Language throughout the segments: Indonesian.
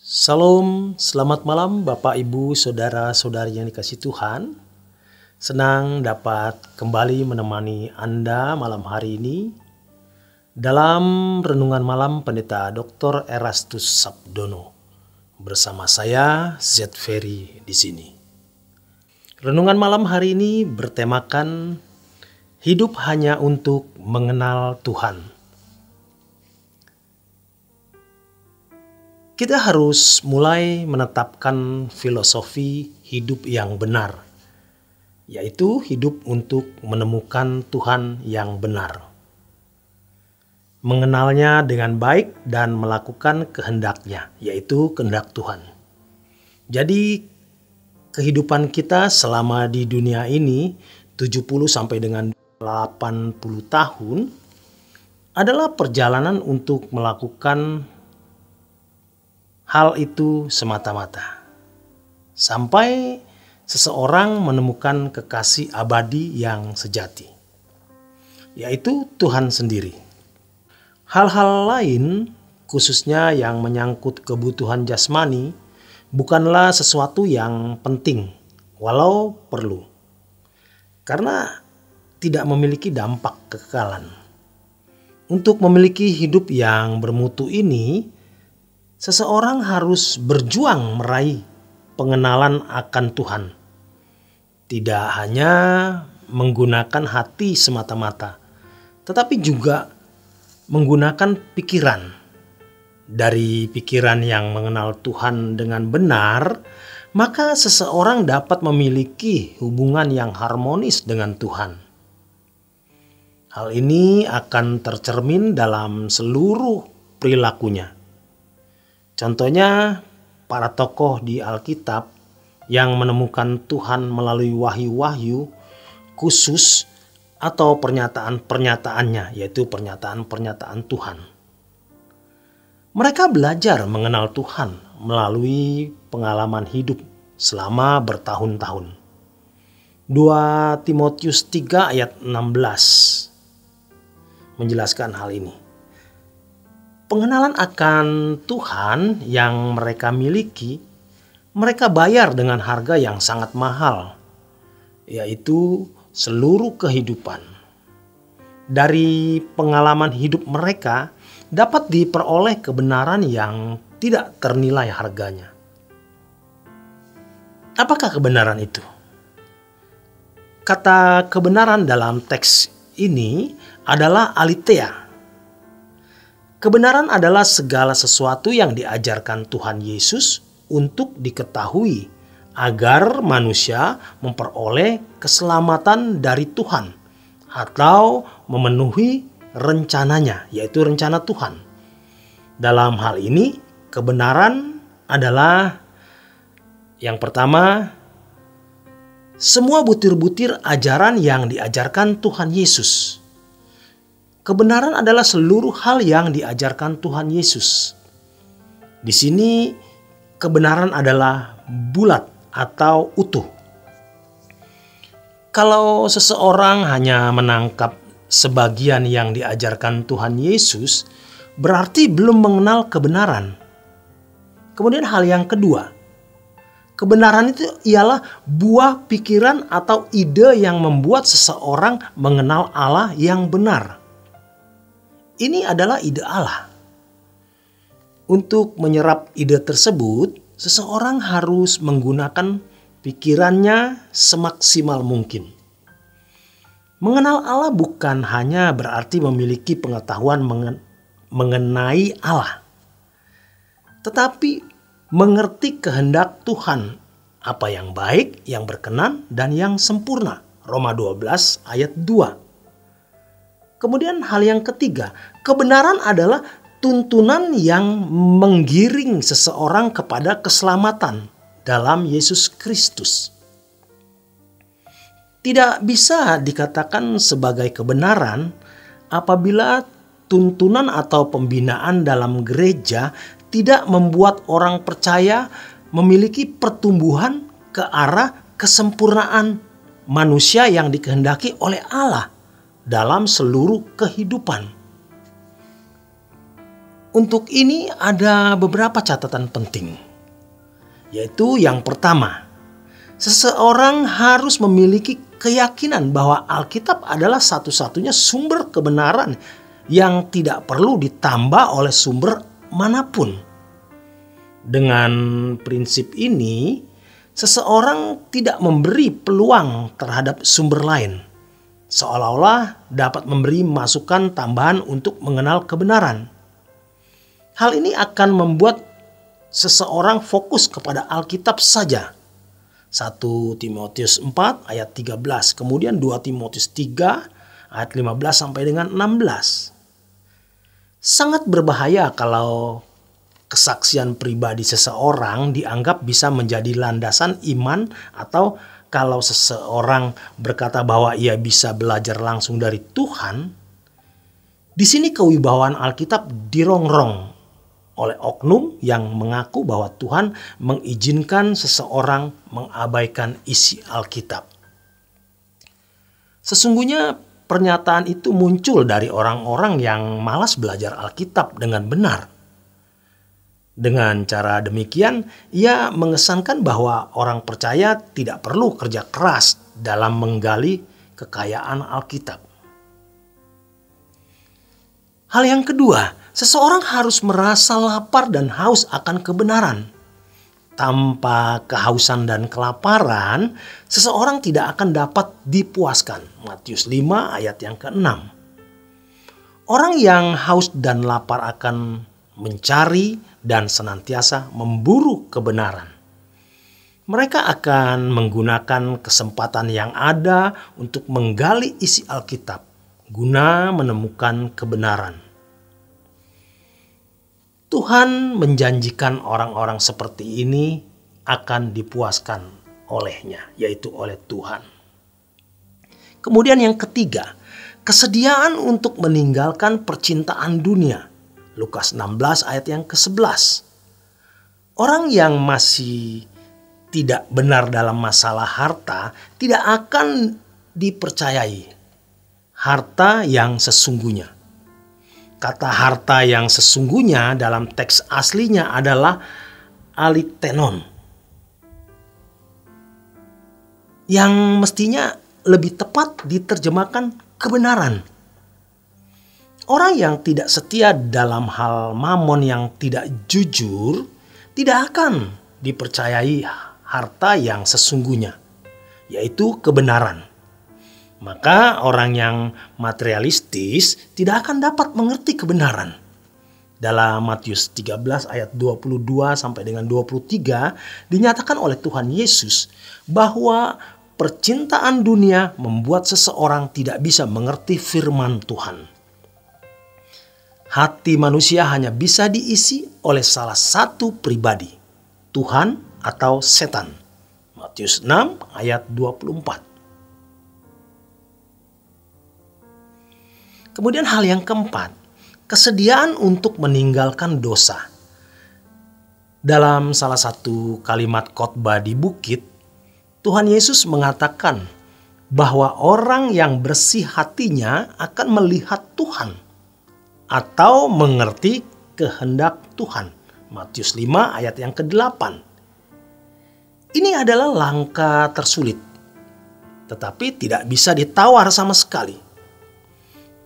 Salam, selamat malam Bapak Ibu Saudara-saudari yang dikasihi Tuhan. Senang dapat kembali menemani Anda malam hari ini dalam Renungan Malam Pendeta Dr. Erastus Sabdono. Bersama saya Z Ferry di sini. Renungan malam hari ini bertemakan hidup hanya untuk mengenal Tuhan. Kita harus mulai menetapkan filosofi hidup yang benar, yaitu hidup untuk menemukan Tuhan yang benar. Mengenalnya dengan baik dan melakukan kehendaknya, yaitu kehendak Tuhan. Jadi kehidupan kita selama di dunia ini 70 sampai dengan 80 tahun adalah perjalanan untuk melakukan hal itu semata-mata sampai seseorang menemukan kekasih abadi yang sejati, yaitu Tuhan sendiri. Hal-hal lain, khususnya yang menyangkut kebutuhan jasmani, bukanlah sesuatu yang penting, walau perlu, karena tidak memiliki dampak kekekalan. Untuk memiliki hidup yang bermutu ini, seseorang harus berjuang meraih pengenalan akan Tuhan. Tidak hanya menggunakan hati semata-mata, tetapi juga menggunakan pikiran. Dari pikiran yang mengenal Tuhan dengan benar, maka seseorang dapat memiliki hubungan yang harmonis dengan Tuhan. Hal ini akan tercermin dalam seluruh perilakunya. Contohnya, para tokoh di Alkitab yang menemukan Tuhan melalui wahyu-wahyu khusus atau pernyataan-pernyataannya, yaitu pernyataan-pernyataan Tuhan. Mereka belajar mengenal Tuhan melalui pengalaman hidup selama bertahun-tahun. 2 Timotius 3 ayat 16 menjelaskan hal ini. Pengenalan akan Tuhan yang mereka miliki, mereka bayar dengan harga yang sangat mahal, yaitu seluruh kehidupan. Dari pengalaman hidup mereka dapat diperoleh kebenaran yang tidak ternilai harganya. Apakah kebenaran itu? Kata kebenaran dalam teks ini adalah aletheia. Kebenaran adalah segala sesuatu yang diajarkan Tuhan Yesus untuk diketahui agar manusia memperoleh keselamatan dari Tuhan atau memenuhi rencananya, yaitu rencana Tuhan. Dalam hal ini, kebenaran adalah yang pertama, semua butir-butir ajaran yang diajarkan Tuhan Yesus. Kebenaran adalah seluruh hal yang diajarkan Tuhan Yesus. Di sini kebenaran adalah bulat atau utuh. Kalau seseorang hanya menangkap sebagian yang diajarkan Tuhan Yesus, berarti belum mengenal kebenaran. Kemudian hal yang kedua, kebenaran itu ialah buah pikiran atau ide yang membuat seseorang mengenal Allah yang benar. Ini adalah ide Allah. Untuk menyerap ide tersebut, seseorang harus menggunakan pikirannya semaksimal mungkin. Mengenal Allah bukan hanya berarti memiliki pengetahuan mengenai Allah, tetapi mengerti kehendak Tuhan, apa yang baik, yang berkenan, dan yang sempurna. Roma 12 ayat 2. Kemudian hal yang ketiga, kebenaran adalah tuntunan yang menggiring seseorang kepada keselamatan dalam Yesus Kristus. Tidak bisa dikatakan sebagai kebenaran apabila tuntunan atau pembinaan dalam gereja tidak membuat orang percaya memiliki pertumbuhan ke arah kesempurnaan manusia yang dikehendaki oleh Allah dalam seluruh kehidupan. Untuk ini ada beberapa catatan penting, yaitu yang pertama, seseorang harus memiliki keyakinan bahwa Alkitab adalah satu-satunya sumber kebenaran yang tidak perlu ditambah oleh sumber manapun. Dengan prinsip ini, seseorang tidak memberi peluang terhadap sumber lain, seolah-olah dapat memberi masukan tambahan untuk mengenal kebenaran. Hal ini akan membuat seseorang fokus kepada Alkitab saja. 1 Timotius 4 ayat 13, kemudian 2 Timotius 3 ayat 15 sampai dengan 16. Sangat berbahaya kalau kesaksian pribadi seseorang dianggap bisa menjadi landasan iman, atau kalau seseorang berkata bahwa ia bisa belajar langsung dari Tuhan. Di sini kewibawaan Alkitab dirongrong oleh oknum yang mengaku bahwa Tuhan mengizinkan seseorang mengabaikan isi Alkitab. Sesungguhnya pernyataan itu muncul dari orang-orang yang malas belajar Alkitab dengan benar. Dengan cara demikian, ia mengesankan bahwa orang percaya tidak perlu kerja keras dalam menggali kekayaan Alkitab. Hal yang kedua, seseorang harus merasa lapar dan haus akan kebenaran. Tanpa kehausan dan kelaparan, seseorang tidak akan dapat dipuaskan. Matius 5 ayat yang ke-6. Orang yang haus dan lapar akan mencari dan senantiasa memburu kebenaran. Mereka akan menggunakan kesempatan yang ada untuk menggali isi Alkitab guna menemukan kebenaran. Tuhan menjanjikan orang-orang seperti ini akan dipuaskan olehnya, yaitu oleh Tuhan. Kemudian yang ketiga, kesediaan untuk meninggalkan percintaan dunia. Lukas 16 ayat yang ke-11. Orang yang masih tidak benar dalam masalah harta tidak akan dipercayai harta yang sesungguhnya. Kata harta yang sesungguhnya dalam teks aslinya adalah alitenon, yang mestinya lebih tepat diterjemahkan kebenaran. Orang yang tidak setia dalam hal mamon yang tidak jujur tidak akan dipercayai harta yang sesungguhnya, yaitu kebenaran. Maka orang yang materialistis tidak akan dapat mengerti kebenaran. Dalam Matius 13 ayat 22 sampai dengan 23 dinyatakan oleh Tuhan Yesus bahwa percintaan dunia membuat seseorang tidak bisa mengerti firman Tuhan. Hati manusia hanya bisa diisi oleh salah satu pribadi, Tuhan atau setan. Matius 6 ayat 24. Kemudian hal yang keempat, kesediaan untuk meninggalkan dosa. Dalam salah satu kalimat khotbah di bukit, Tuhan Yesus mengatakan bahwa orang yang bersih hatinya akan melihat Tuhan atau mengerti kehendak Tuhan. Matius 5 ayat yang ke-8. Ini adalah langkah tersulit, tetapi tidak bisa ditawar sama sekali.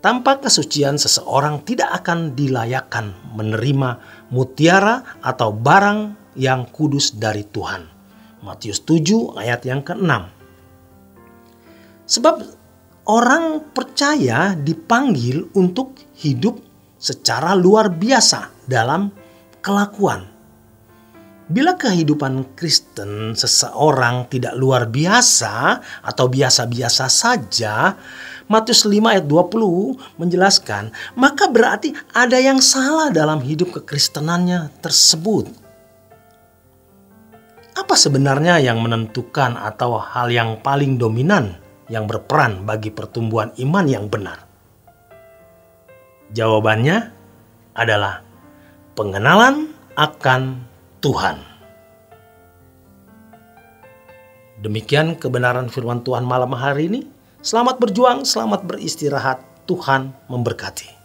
Tanpa kesucian seseorang tidak akan dilayakkan menerima mutiara atau barang yang kudus dari Tuhan. Matius 7 ayat yang ke-6. Sebab orang percaya dipanggil untuk hidup secara luar biasa dalam kelakuan. Bila kehidupan Kristen seseorang tidak luar biasa atau biasa-biasa saja, Matius 5 ayat 20 menjelaskan, maka berarti ada yang salah dalam hidup kekristenannya tersebut. Apa sebenarnya yang menentukan atau hal yang paling dominan yang berperan bagi pertumbuhan iman yang benar? Jawabannya adalah pengenalan akan Tuhan. Demikian kebenaran firman Tuhan malam hari ini. Selamat berjuang, selamat beristirahat. Tuhan memberkati.